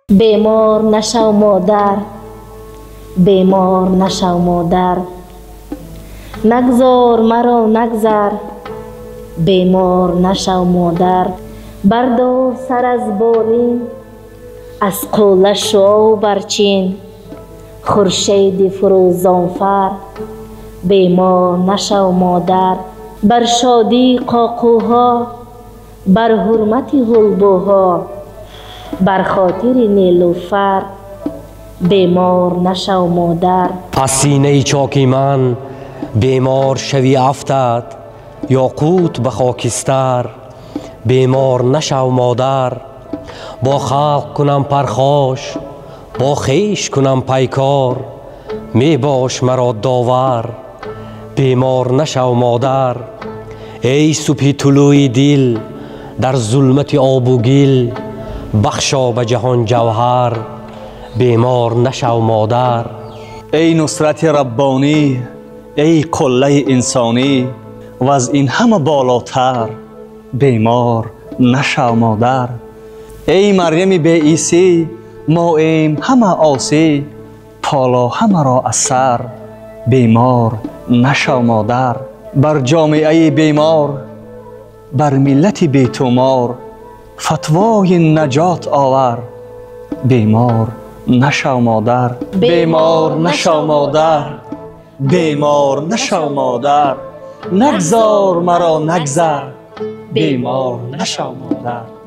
بیمار نشو مادر، بیمار نشو مادر، نگذار مرا نگذر، بیمار نشو مادر. بردار سر از بالین، از قوله شو برچین، خورشید فروزانفر، بیمار نشو مادر. بر شادی قاقوها، بر حرمت حلبوها، بر خاطر نیلوفر، بیمار نشو مادر. از سینه چاکی من بیمار شوی افتد، یاقوت به خاکستر، بیمار نشو مادر. با خلق کنم پرخاش، با خویش کنم پیکار، می باش مرا داور، بیمار نشو مادر. ای صبح طلوع دل در ظلمت آب و گل، بخشا به جهان جوهر، بیمار نشو مادر. ای نصرت ربانی، ای قله انسانی، و از این همه بالاتر، بیمار نشو مادر. ای مریم بی عیسی، ما ایم همه عاصی، پالا همه را از سر، بیمار نشو مادر. بر جامعه بیمار، بر ملت بی‌تومار، فتوای نجات آور، بیمار نشو مادر. بیمار نشو مادر، بیمار نشو مادر، نگذار مرا نگذر، بیمار نشو مادر.